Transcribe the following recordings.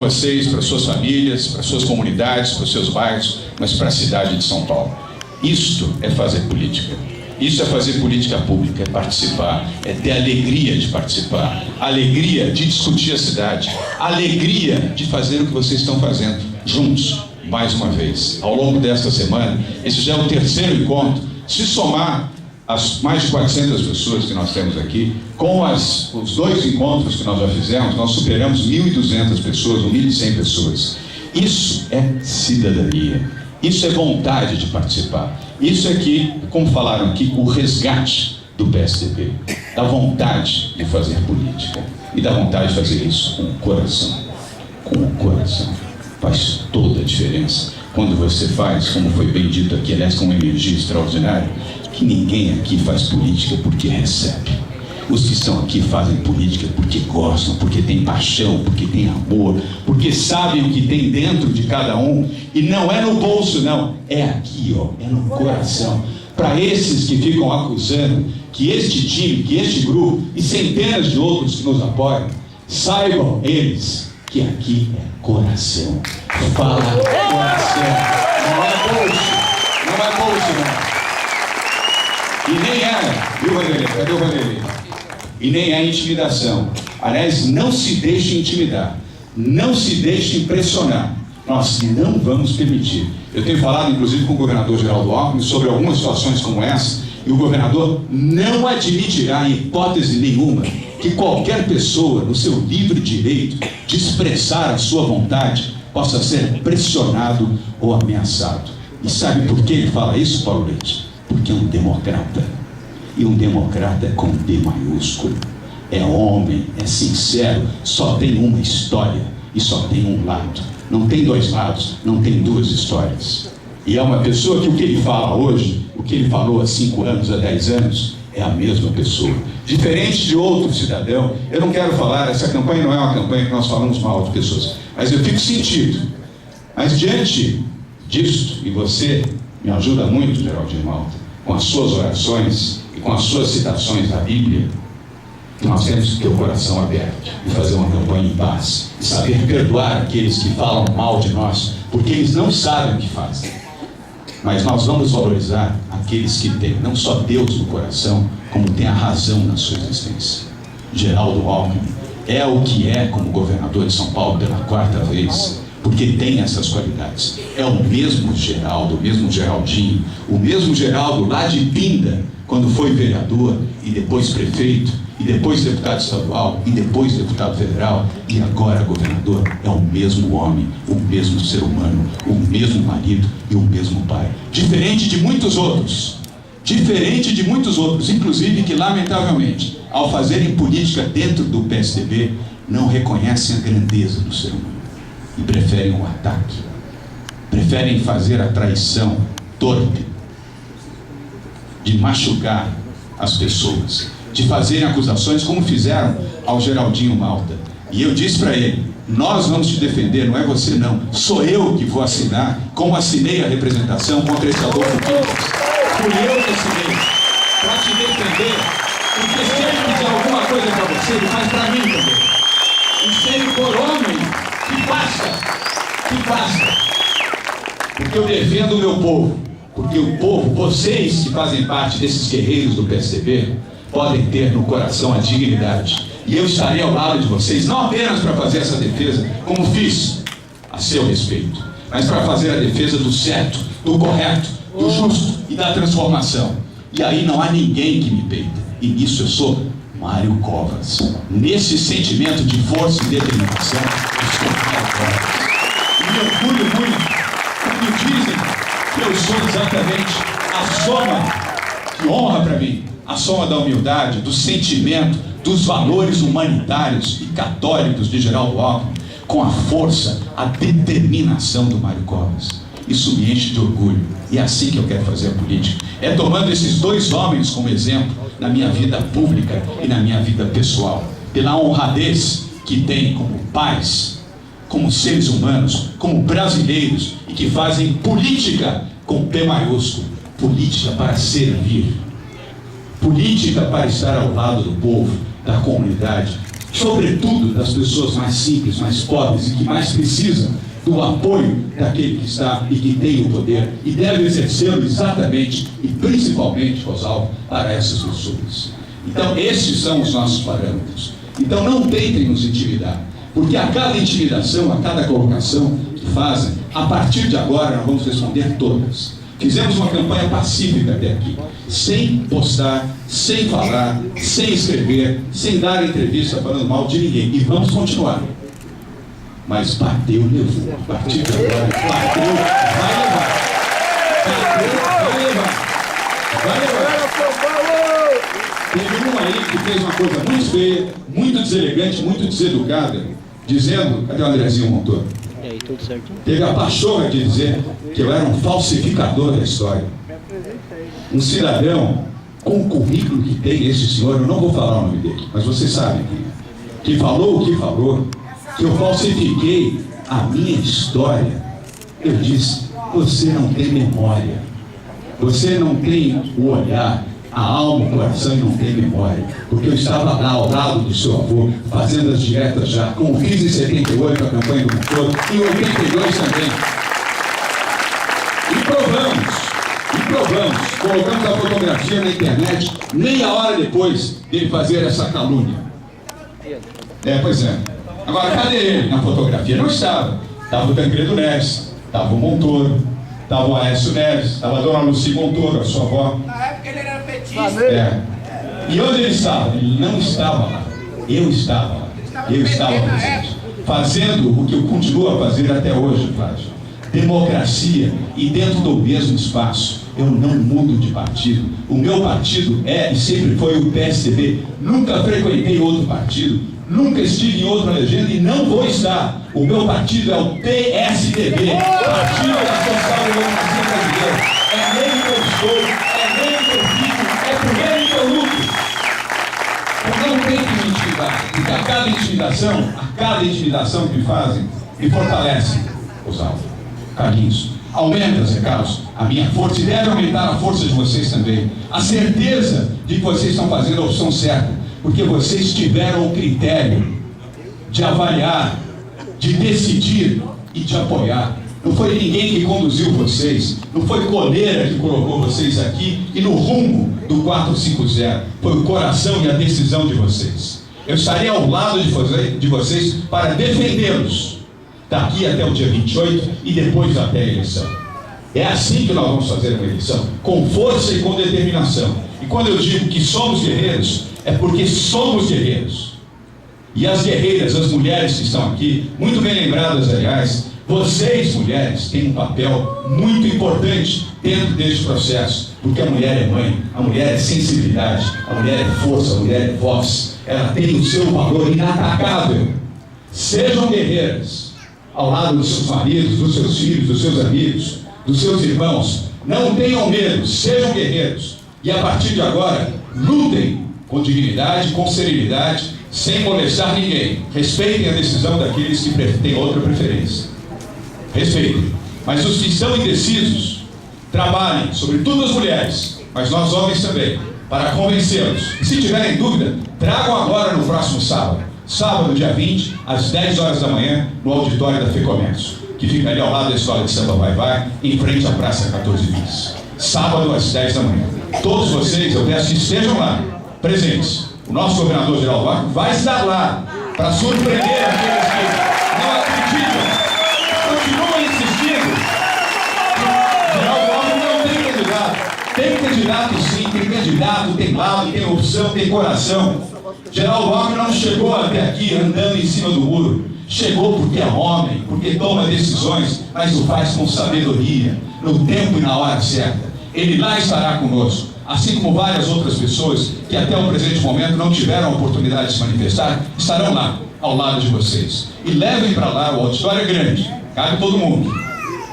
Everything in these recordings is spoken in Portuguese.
Vocês, para suas famílias, para suas comunidades, para os seus bairros, mas para a cidade de São Paulo. Isto é fazer política. Isso é fazer política pública, é participar, é ter alegria de participar, alegria de discutir a cidade, alegria de fazer o que vocês estão fazendo juntos, mais uma vez. Ao longo desta semana, esse já é o terceiro encontro. Se somar as mais de 400 pessoas que nós temos aqui, com os dois encontros que nós já fizemos, nós superamos 1.200 pessoas, 1.100 pessoas. Isso é cidadania, isso é vontade de participar. Isso é que, como falaram aqui, o resgate do PSDB, da vontade de fazer política e da vontade de fazer isso com o coração. Com o coração. Faz toda a diferença quando você faz, como foi bem dito aqui, aliás, com uma energia extraordinária, que ninguém aqui faz política porque recebe. Os que estão aqui fazem política porque gostam, porque têm paixão, porque têm amor, porque sabem o que tem dentro de cada um. E não é no bolso, não. É aqui, ó, é no coração. Para esses que ficam acusando que este time, que este grupo e centenas de outros que nos apoiam, saibam eles que aqui é coração. Fala coração. Não é bolso. Não é bolso, não. E nem é, viu, Vanderlei? Cadê o Vanderlei? E nem é intimidação. Aliás, não se deixe intimidar. Não se deixe impressionar. Nós não vamos permitir. Eu tenho falado, inclusive, com o governador Geraldo Alckmin sobre algumas situações como essa, e o governador não admitirá, em hipótese nenhuma, que qualquer pessoa, no seu livre direito de expressar a sua vontade, possa ser pressionado ou ameaçado. E sabe por que ele fala isso, Paulo Leite? Porque é um democrata. E um democrata é com D maiúsculo. É homem, é sincero, só tem uma história e só tem um lado. Não tem dois lados, não tem duas histórias. E é uma pessoa que o que ele fala hoje, o que ele falou há 5 anos, há 10 anos, é a mesma pessoa. Diferente de outro cidadão, eu não quero falar, essa campanha não é uma campanha que nós falamos mal de pessoas, mas eu fico sentido. Mas diante disso, e você me ajuda muito, Geraldinho Malta, com as suas orações e com as suas citações da Bíblia, que nós temos que ter o coração aberto e fazer uma campanha em paz e saber perdoar aqueles que falam mal de nós, porque eles não sabem o que fazem. Mas nós vamos valorizar aqueles que têm não só Deus no coração, como têm a razão na sua existência. Geraldo Alckmin é o que é como governador de São Paulo pela 4ª vez, porque tem essas qualidades. É o mesmo Geraldo, o mesmo Geraldinho, o mesmo Geraldo lá de Pinda, quando foi vereador e depois prefeito, e depois deputado estadual, e depois deputado federal, e agora governador. É o mesmo homem, o mesmo ser humano, o mesmo marido e o mesmo pai. Diferente de muitos outros, inclusive que lamentavelmente, ao fazerem política dentro do PSDB, não reconhecem a grandeza do ser humano. E preferem o ataque, preferem fazer a traição torpe, de machucar as pessoas, de fazerem acusações como fizeram ao Geraldinho Malta. E eu disse para ele, nós vamos te defender, não é você não, sou eu que vou assinar, como assinei a representação contra esse Adolfo Quintas. Fui eu que assinei, para te defender, porque se ele fizer alguma coisa para você, ele faz para mim também. E se ele for homem, que faça, porque eu defendo o meu povo, porque o povo, vocês que fazem parte desses guerreiros do PSDB, podem ter no coração a dignidade, e eu estarei ao lado de vocês, não apenas para fazer essa defesa, como fiz a seu respeito, mas para fazer a defesa do certo, do correto, do justo e da transformação. E aí não há ninguém que me peita, e nisso eu sou Mário Covas. Nesse sentimento de força e determinação, eu sou Mário Covas. E me orgulho muito, porque dizem que eu sou exatamente a soma, que honra para mim, a soma da humildade, do sentimento, dos valores humanitários e católicos de Geraldo Alckmin, com a força, a determinação do Mário Covas. Isso me enche de orgulho, e é assim que eu quero fazer a política. É tomando esses dois homens como exemplo na minha vida pública e na minha vida pessoal, pela honradez que têm como pais, como seres humanos, como brasileiros, e que fazem política com P maiúsculo, política para servir, política para estar ao lado do povo, da comunidade, sobretudo das pessoas mais simples, mais pobres e que mais precisam do apoio daquele que está e que tem o poder e deve exercê-lo exatamente e principalmente, Rosalvo, para essas pessoas. Então, esses são os nossos parâmetros. Então, não tentem nos intimidar, porque a cada intimidação, a cada colocação que fazem, a partir de agora nós vamos responder todas. Fizemos uma campanha pacífica até aqui, sem postar, sem falar, sem escrever, sem dar entrevista falando mal de ninguém. E vamos continuar. Mas bateu, levou. A partir de agora, bateu, vai levar. Bateu, vai levar. Vai levar. Teve um aí que fez uma coisa muito feia, muito deselegante, muito deseducada, dizendo, cadê o Andrezinho Montoro? E aí, tudo certo? Teve a pachorra de dizer que eu era um falsificador da história. Um cidadão com o currículo que tem esse senhor, eu não vou falar o nome dele, mas vocês sabem que falou o que falou, que eu falsifiquei a minha história. Eu disse, você não tem memória, você não tem o olhar, a alma, o coração e não tem memória, porque eu estava lá ao lado do seu avô, fazendo as dietas já, como fiz em 78 a campanha do Montoro, em 82 também. E provamos, colocamos a fotografia na internet, meia hora depois dele fazer essa calúnia. Pois é. Agora, cadê ele na fotografia? Não estava. Estava o Tancredo Neves, estava o Montoro, estava o Aécio Neves, estava a dona Lucy Montoro, a sua avó. Na época ele era petista. E onde ele estava? Ele não estava lá. Eu estava lá. Eu estava presente. Fazendo o que eu continuo a fazer até hoje, Flávio. Democracia e dentro do mesmo espaço. Eu não mudo de partido. O meu partido é e sempre foi o PSDB. Nunca frequentei outro partido. Nunca estive em outra legenda e não vou estar. O meu partido é o PSDB, Partido da Social Democracia Brasileira. É nele que eu estou, é nele que eu vivo, é por ele que eu luto. Eu não tenho que me intimidar, porque a cada intimidação que me fazem, me fortalece, Rosalvo, Carlinhos. Aumenta, Zé Carlos, a minha força e deve aumentar a força de vocês também. A certeza de que vocês estão fazendo a opção certa. Porque vocês tiveram o critério de avaliar, de decidir e de apoiar. Não foi ninguém que conduziu vocês, não foi coleira que colocou vocês aqui e no rumo do 450. Foi o coração e a decisão de vocês. Eu estarei ao lado de vocês para defendê-los daqui até o dia 28 e depois até a eleição. É assim que nós vamos fazer uma eleição, com força e com determinação. E quando eu digo que somos guerreiros, é porque somos guerreiros. E as guerreiras, as mulheres que estão aqui, muito bem lembradas, aliás, vocês, mulheres, têm um papel muito importante dentro deste processo, porque a mulher é mãe, a mulher é sensibilidade, a mulher é força, a mulher é voz, ela tem o seu valor inatacável. Sejam guerreiras, ao lado dos seus maridos, dos seus filhos, dos seus amigos, dos seus irmãos. Não tenham medo, sejam guerreiros. E a partir de agora, lutem com dignidade, com serenidade, sem molestar ninguém. Respeitem a decisão daqueles que têm outra preferência. Respeitem. Mas os que estão indecisos, trabalhem, sobretudo as mulheres, mas nós homens também, para convencê-los. E se tiverem dúvida, tragam agora no próximo sábado. Sábado, dia 20, às 10 horas da manhã, no auditório da FEComércio, que fica ali ao lado da Escola de Samba Vai-Vai, em frente à Praça 14 Bis. Sábado, às 10 da manhã. Todos vocês, eu peço que estejam lá, presentes. O nosso governador Geraldo Alckmin vai estar lá para surpreender aqueles que não acreditam. Continuam insistindo. Geraldo Alckmin não tem candidato. Tem candidato sim, tem candidato, tem lado, tem opção, tem coração. Geraldo Alckmin não chegou até aqui andando em cima do muro. Chegou porque é homem, porque toma decisões, mas o faz com sabedoria, no tempo e na hora certa. Ele lá estará conosco. Assim como várias outras pessoas que até o presente momento não tiveram a oportunidade de se manifestar, estarão lá, ao lado de vocês. E levem para lá, o auditório é grande, cabe todo mundo.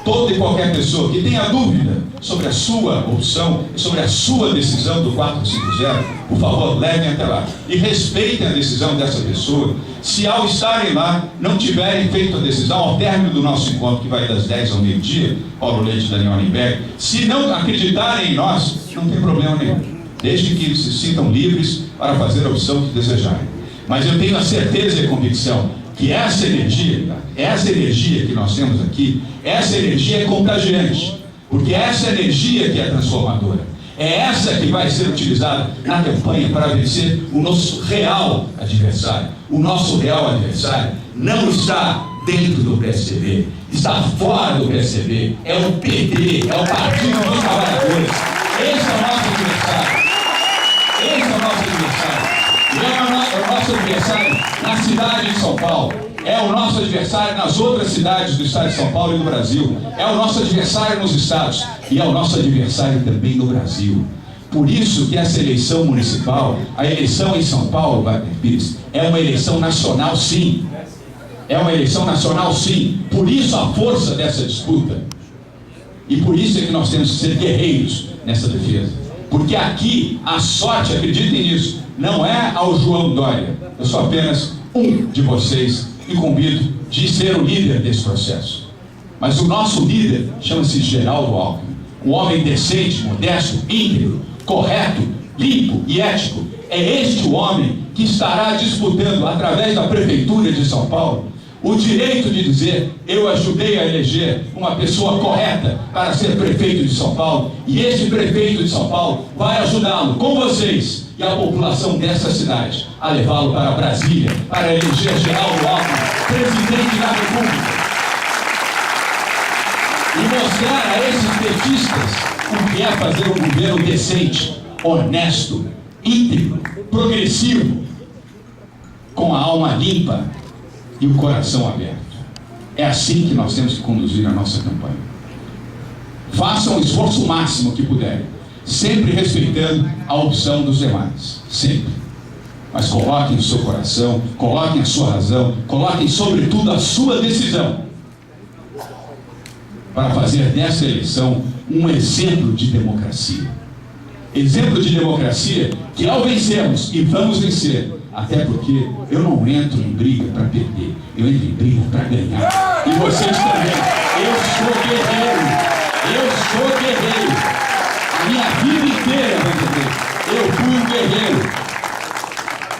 Toda e qualquer pessoa que tenha dúvida sobre a sua opção, sobre a sua decisão do 450, por favor, levem até lá. E respeitem a decisão dessa pessoa. Se ao estarem lá, não tiverem feito a decisão, ao término do nosso encontro, que vai das 10 ao meio-dia, Paulo Leite e Daniel Arenberg, se não acreditarem em nós, não tem problema nenhum. Desde que se sintam livres para fazer a opção que desejarem. Mas eu tenho a certeza e a convicção que essa energia que nós temos aqui, essa energia é contagiante, porque essa energia que é transformadora, é essa que vai ser utilizada na campanha para vencer o nosso real adversário. O nosso real adversário não está dentro do PSDB, está fora do PSDB, é o PT, é o Partido dos Trabalhadores. Esse é o nosso adversário. Esse é o nosso adversário. E é o nosso adversário na cidade de São Paulo. É o nosso adversário nas outras cidades do estado de São Paulo e do Brasil. É o nosso adversário nos estados. E é o nosso adversário também no Brasil. Por isso que essa eleição municipal, a eleição em São Paulo, Wagner Pires, é uma eleição nacional, sim. É uma eleição nacional, sim. Por isso a força dessa disputa. E por isso é que nós temos que ser guerreiros nessa defesa. Porque aqui a sorte, acreditem nisso, não é ao João Dória. Eu sou apenas um de vocês incumbido de ser o líder desse processo. Mas o nosso líder chama-se Geraldo Alckmin. Um homem decente, modesto, íntegro, correto, limpo e ético. É este o homem que estará disputando, através da Prefeitura de São Paulo, o direito de dizer: eu ajudei a eleger uma pessoa correta para ser prefeito de São Paulo, e este prefeito de São Paulo vai ajudá-lo, com vocês e a população dessa cidade, a levá-lo para Brasília, para eleger Geraldo Alckmin presidente da República. E mostrar a esses petistas o que é fazer um governo decente, honesto, íntegro, progressivo, com a alma limpa e o coração aberto. É assim que nós temos que conduzir a nossa campanha. Façam o esforço máximo que puderem, sempre respeitando a opção dos demais, sempre. Mas coloquem o seu coração, coloquem a sua razão, coloquem sobretudo a sua decisão, para fazer dessa eleição um exemplo de democracia. Exemplo de democracia que, ao vencermos, e vamos vencer, até porque eu não entro em briga para perder, eu entro em briga para ganhar. E vocês também. Eu sou guerreiro. Eu sou guerreiro. A minha vida inteira, eu fui um guerreiro.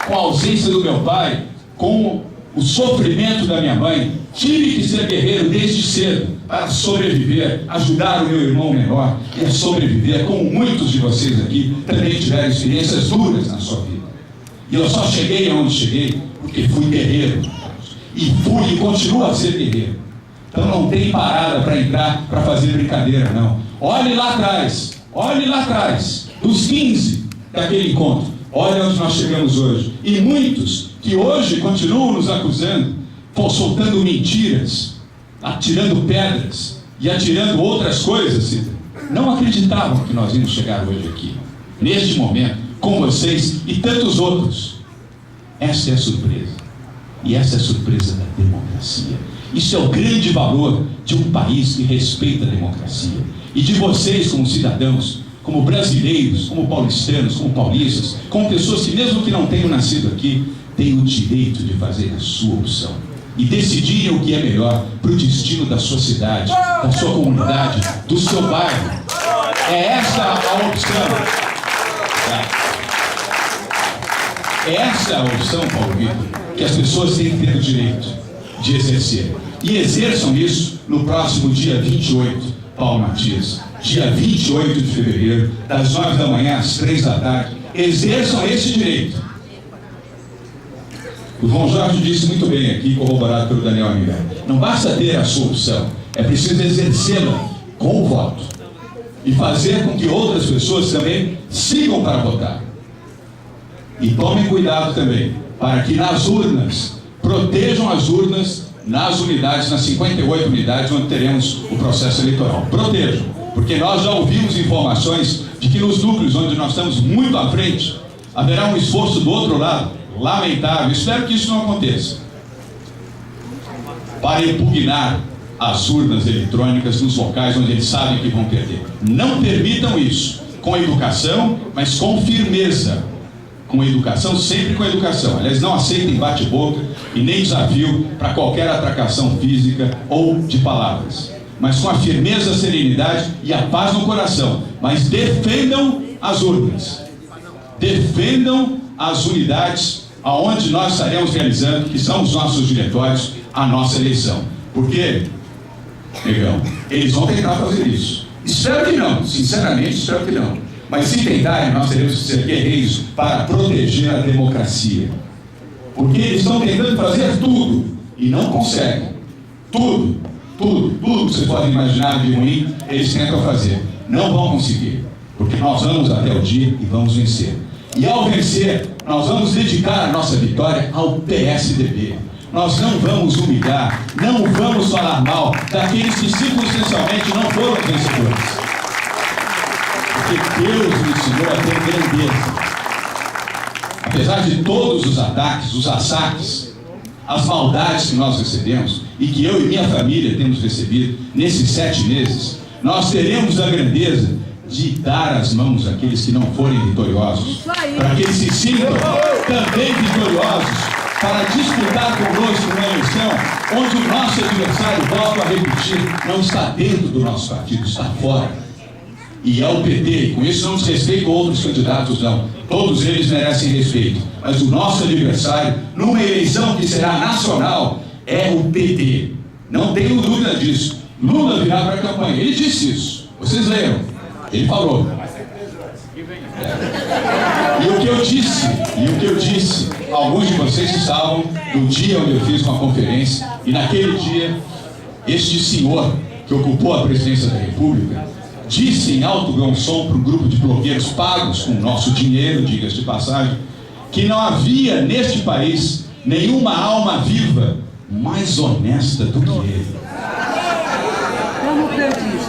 Com a ausência do meu pai, com o sofrimento da minha mãe, tive que ser guerreiro desde cedo para sobreviver, ajudar o meu irmão menor e a sobreviver, como muitos de vocês aqui também tiveram experiências duras na sua vida. E eu só cheguei aonde cheguei porque fui guerreiro. E fui e continuo a ser guerreiro. Então não tem parada para entrar para fazer brincadeira, não. Olhe lá atrás, dos 15 daquele encontro. Olha onde nós chegamos hoje. E muitos que hoje continuam nos acusando, soltando mentiras, atirando pedras e atirando outras coisas, não acreditavam que nós íamos chegar hoje aqui, neste momento, com vocês e tantos outros. Essa é a surpresa. E essa é a surpresa da democracia. Isso é o grande valor de um país que respeita a democracia. E de vocês como cidadãos, como brasileiros, como paulistanos, como paulistas, como pessoas que mesmo que não tenham nascido aqui, têm o direito de fazer a sua opção. E decidirem o que é melhor para o destino da sua cidade, da sua comunidade, do seu bairro. É essa a opção. É essa a opção, Paulo Vitor, que as pessoas têm que ter o direito de exercer. E exerçam isso no próximo dia 28, Paulo Matias. Dia 28 de fevereiro, das 9 da manhã às 3 da tarde. Exerçam esse direito. O João Jorge disse muito bem aqui, corroborado pelo Daniel Amiga. Não basta ter a sua opção, é preciso exercê-la com o voto. E fazer com que outras pessoas também sigam para votar. E tomem cuidado também, para que nas urnas, protejam as urnas nas unidades, nas 58 unidades onde teremos o processo eleitoral. Protejam, porque nós já ouvimos informações de que nos núcleos onde nós estamos muito à frente, haverá um esforço do outro lado, lamentável, espero que isso não aconteça, para impugnar as urnas eletrônicas nos locais onde eles sabem que vão perder. Não permitam isso, com educação, mas com firmeza. Com educação, sempre com educação. Aliás, não aceitem bate-boca e nem desafio para qualquer atracação física ou de palavras. Mas com a firmeza, a serenidade e a paz no coração. Mas defendam as urnas. Defendam as unidades aonde nós estaremos realizando, que são os nossos diretórios, a nossa eleição. Porque, negão, eles vão tentar fazer isso. Espero que não, sinceramente espero que não. Mas se tentarem, nós teremos que ser guerreiros para proteger a democracia. Porque eles estão tentando fazer tudo e não conseguem. Tudo que você pode imaginar de ruim, eles tentam fazer. Não vão conseguir. Porque nós vamos até o dia e vamos vencer. E ao vencer, nós vamos dedicar a nossa vitória ao PSDB. Nós não vamos humilhar, não vamos falar mal daqueles que circunstancialmente não foram vencedores. Porque Deus nos ensinou a ter grandeza. Apesar de todos os ataques, os assaques, as maldades que nós recebemos, e que eu e minha família temos recebido nesses 7 meses, nós teremos a grandeza de dar as mãos àqueles que não forem vitoriosos, para que eles se sintam também vitoriosos, para disputar conosco uma eleição onde o nosso adversário, volto a repetir, não está dentro do nosso partido, está fora. E é o PT, e com isso não desrespeito outros candidatos, não. Todos eles merecem respeito. Mas o nosso adversário, numa eleição que será nacional, é o PT. Não tenho dúvida disso. Lula virá para a campanha. Ele disse isso. Vocês leram. Ele falou. E o que eu disse, alguns de vocês estavam no dia onde eu fiz uma conferência, e naquele dia, este senhor que ocupou a presidência da República disse em alto bom som para um grupo de blogueiros pagos com o nosso dinheiro, diga-se de passagem, que não havia neste país nenhuma alma viva mais honesta do que ele.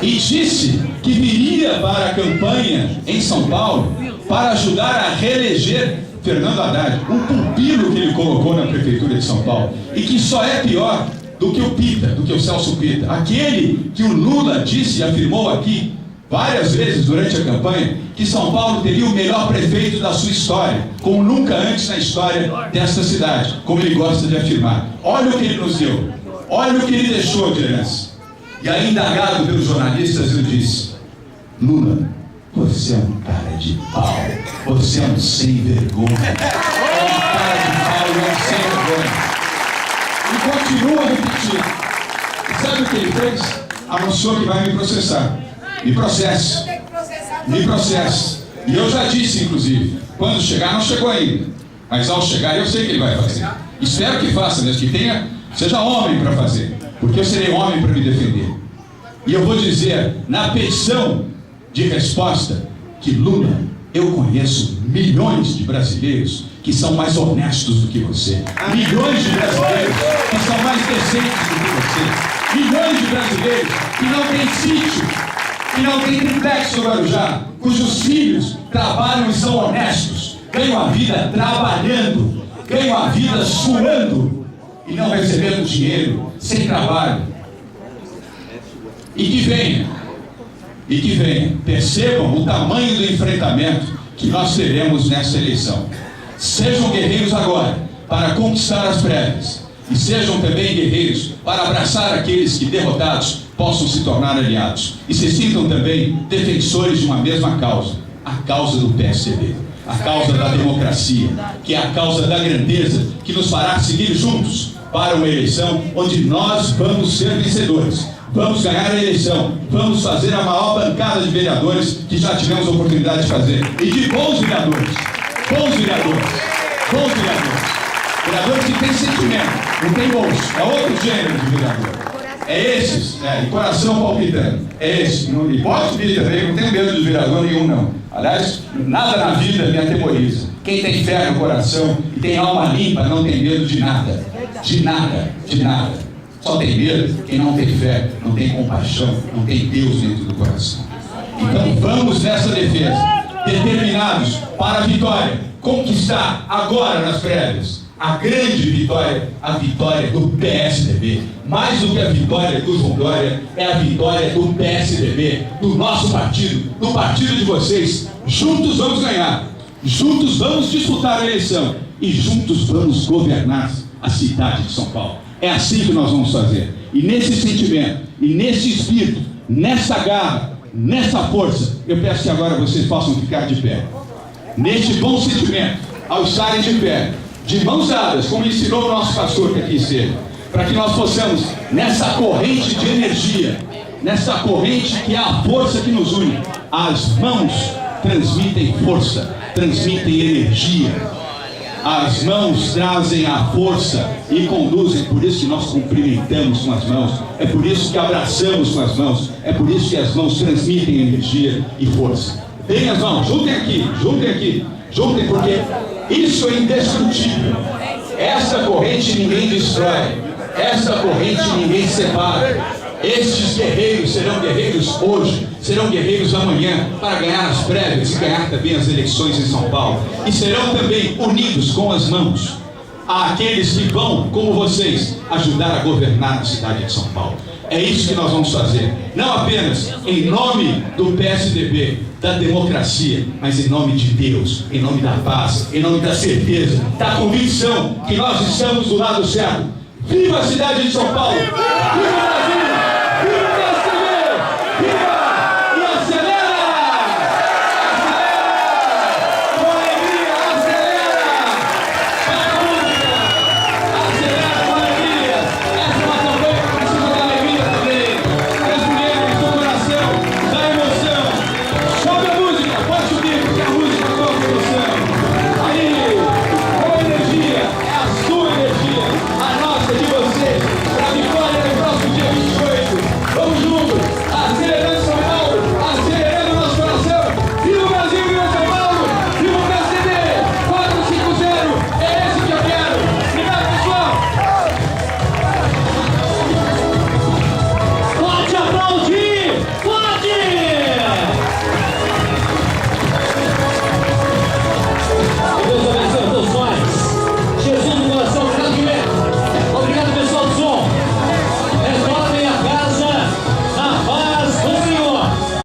E disse que viria para a campanha em São Paulo para ajudar a reeleger Fernando Haddad, um pupilo que ele colocou na prefeitura de São Paulo, e que só é pior do que o Pita, do que o Celso Pita, aquele que o Lula disse e afirmou aqui várias vezes durante a campanha que São Paulo teria o melhor prefeito da sua história, como nunca antes na história desta cidade, como ele gosta de afirmar. Olha o que ele nos deu, olha o que ele deixou de herança. E aí, indagado pelos jornalistas, ele disse: Lula, você é um cara de pau, você é um sem vergonha, é um cara de pau e é um sem vergonha. E continua repetindo. E sabe o que ele fez? Anunciou que vai me processar. Me processe. Me processe. E eu já disse, inclusive, quando chegar, não chegou ainda, mas ao chegar eu sei que ele vai fazer. Espero que faça, mas que seja homem para fazer, porque eu serei homem para me defender. E eu vou dizer, na petição de resposta, que Lula, eu conheço milhões de brasileiros que são mais honestos do que você. Milhões de brasileiros que são mais decentes do que você. Milhões de brasileiros que não têm sítio, que não têm triplex no Guarujá, cujos filhos trabalham e são honestos, ganham a vida trabalhando, ganham a vida suando e não recebendo dinheiro, sem trabalho. E que venha, percebam o tamanho do enfrentamento que nós teremos nessa eleição. Sejam guerreiros agora para conquistar as prévias, e sejam também guerreiros para abraçar aqueles que, derrotados, possam se tornar aliados, e se sintam também defensores de uma mesma causa, a causa do PSDB, a causa da democracia, que é a causa da grandeza que nos fará seguir juntos para uma eleição onde nós vamos ser vencedores. Vamos ganhar a eleição, vamos fazer a maior bancada de vereadores que já tivemos a oportunidade de fazer, e de bons vereadores, vereadores que têm sentimento, não tem bolso, é outro gênero de vereador, é esses, de coração palpitando, é esse, e pode vir também, não tenho medo de vereador nenhum não, aliás, nada na vida me atemoriza. Quem tem fé no coração e tem alma limpa não tem medo de nada, só tem medo quem não tem fé, não tem compaixão, não tem Deus dentro do coração. Então vamos nessa defesa, determinados para a vitória, conquistar agora nas prévias a grande vitória, a vitória do PSDB. Mais do que a vitória do João Dória, é a vitória do PSDB, do nosso partido, do partido de vocês. Juntos vamos ganhar, juntos vamos disputar a eleição e juntos vamos governar a cidade de São Paulo. É assim que nós vamos fazer. E nesse sentimento, e nesse espírito, nessa garra, nessa força, eu peço que agora vocês possam ficar de pé. Neste bom sentimento, ao estarem de pé, de mãos dadas, como ensinou o nosso pastor que aqui esteve, para que nós possamos, nessa corrente de energia, nessa corrente que é a força que nos une, as mãos transmitem força, transmitem energia. As mãos trazem a força e conduzem, por isso que nós cumprimentamos com as mãos, é por isso que abraçamos com as mãos, é por isso que as mãos transmitem energia e força. Deem as mãos, juntem aqui, porque isso é indestrutível. Essa corrente ninguém destrói, essa corrente ninguém separa. Estes guerreiros serão guerreiros hoje, serão guerreiros amanhã, para ganhar as prévias e ganhar também as eleições em São Paulo. E serão também unidos com as mãos àqueles que vão, como vocês, ajudar a governar a cidade de São Paulo. É isso que nós vamos fazer, não apenas em nome do PSDB, da democracia, mas em nome de Deus, em nome da paz, em nome da certeza, da convicção que nós estamos do lado certo. Viva a cidade de São Paulo! Viva o Brasil!